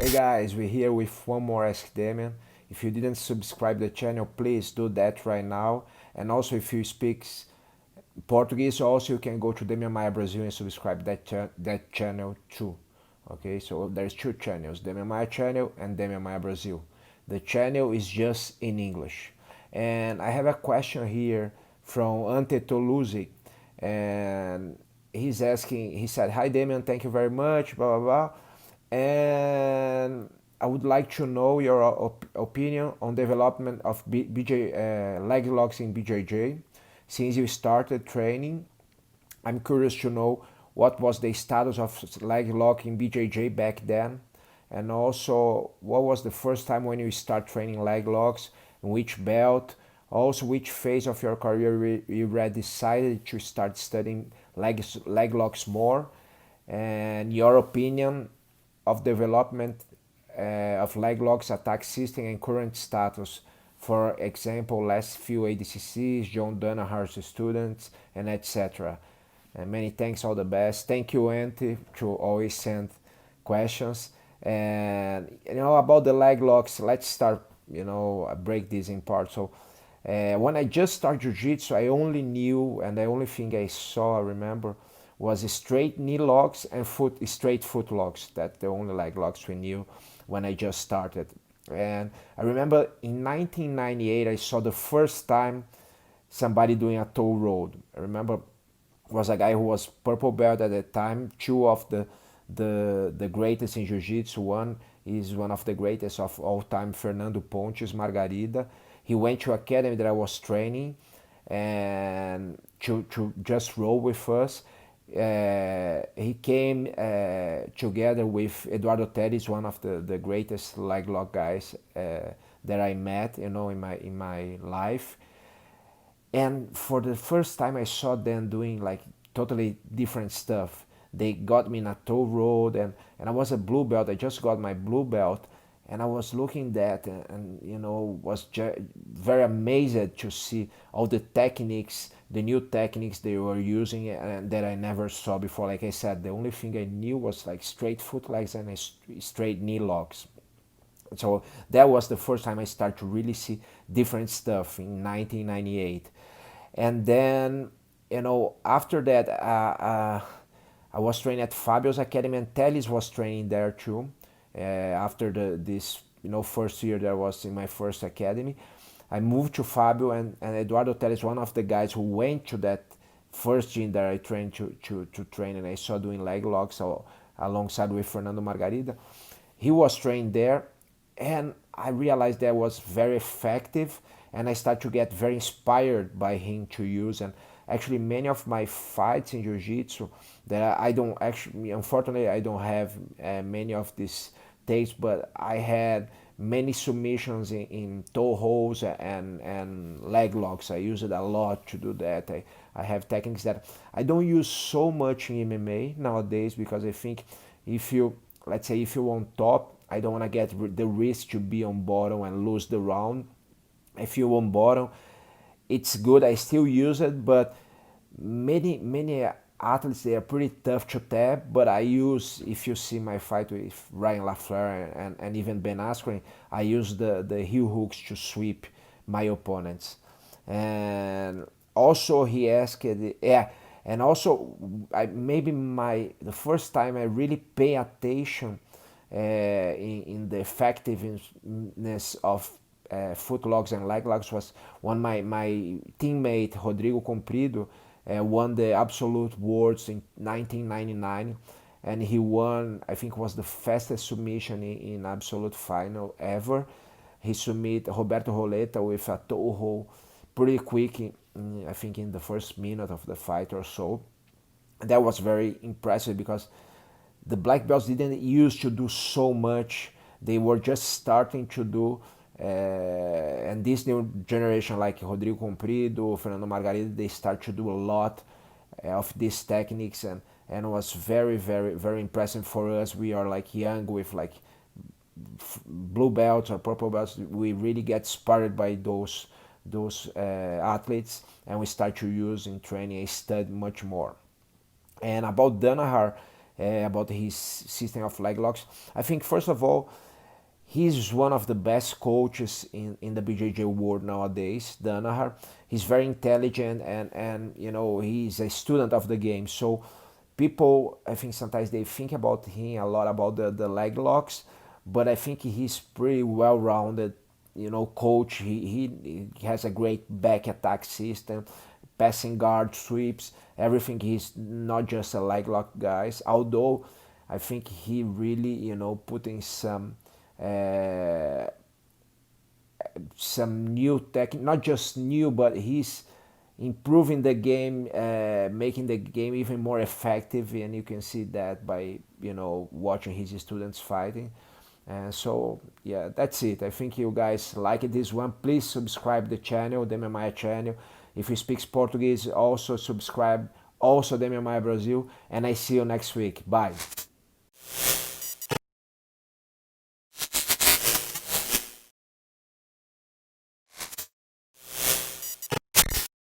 Hey guys, we're here with one more Ask Demian. If you didn't subscribe the channel, please do that right now. And also, if you speak Portuguese, also you can go to Demian Maia Brazil and subscribe that channel too. Okay, so there's two channels, Demian Maia channel and Demian Maia Brazil. The channel is just in English. And I have a question here from Ante Toluzi, and he's asking. He said, "Hi Demian, thank you very much." Blah blah blah. And I would like to know your opinion on development of leg locks in BJJ. Since you started training, I'm curious to know what was the status of leg lock in BJJ back then, and also what was the first time when you start training leg locks, and which belt, also which phase of your career you decided to start studying leg locks more, and your opinion of development of leg locks attack system and current status. For example, last few ADCCs, John Danaher's students, and etc. And many thanks, all the best. Thank you, Auntie, to always send questions. And about the leg locks, let's start. Break this in parts. So when I just started jiu-jitsu, I only knew, and the only thing I saw, I remember, was straight knee locks and straight foot locks. That's the only leg locks we knew when I just started. And I remember in 1998, I saw the first time somebody doing a toe roll. I remember was a guy who was purple belt at the time. Two of the greatest in jiu-jitsu. One is one of the greatest of all time, Fernando Pontes Margarida. He went to academy that I was training and to just roll with us. He came together with Eduardo Teres, one of the greatest leg lock guys that I met, in my life. And for the first time, I saw them doing like totally different stuff. They got me in a toe road, and I was a blue belt. I just got my blue belt, and I was looking at that, and was very amazed to see all the techniques, the new techniques they were using, and that I never saw before. Like I said, the only thing I knew was like straight foot legs and straight knee locks. So that was the first time I started to really see different stuff in 1998. And then, after that, I was training at Fabio's Academy, and Teles was training there too. After this first year that I was in my first academy, I moved to Fabio, and Eduardo Teles, one of the guys who went to that first gym that I trained to train, and I saw doing leg locks alongside with Fernando Margarida. He was trained there, and I realized that was very effective, and I started to get very inspired by him to use. And actually many of my fights in jiu-jitsu that I don't actually, unfortunately, I don't have many of these tapes, but I had many submissions in toe holds and leg locks. I use it a lot to do that. I have techniques that I don't use so much in MMA nowadays, because I think if you, let's say, if you're on top, I don't want to get the risk to be on bottom and lose the round. If you're on bottom, it's good. I still use it, but many athletes, they are pretty tough to tap. But I use, if you see my fight with Ryan LaFleur and even Ben Askren, I use the heel hooks to sweep my opponents. And also he asked, yeah, and also maybe the first time I really pay attention in the effectiveness of foot logs and leg logs was when my teammate Rodrigo Comprido won the Absolute Worlds in 1999, and he won, I think, was the fastest submission in Absolute final ever. He submitted Roberto Roleta with a toe hold pretty quick, I think in the first minute of the fight or so. That was very impressive, because the black belts didn't used to do so much. They were just starting to do, and this new generation, like Rodrigo Comprido, Fernando Margarida, they start to do a lot of these techniques, and it was very, very, very impressive for us. We are like young with like blue belts or purple belts. We really get inspired by those athletes, and we start to use in training and study much more. And about Danaher, about his system of leg locks. I think first of all, he's one of the best coaches in the BJJ world nowadays, Danaher. He's very intelligent and he's a student of the game. So people, I think sometimes they think about him a lot about the leg locks, but I think he's pretty well-rounded, coach. He has a great back attack system, passing guard, sweeps, everything. He's not just a leg lock guys. Although I think he really, putting uh, some new tech, not just new, but he's improving the game, making the game even more effective, and you can see that by watching his students fighting. And so yeah, that's it. I think you guys like this one. Please subscribe the channel, Demian Maia channel. If you speak Portuguese, also subscribe. Also Demian Maia Brazil, and I see you next week. Bye.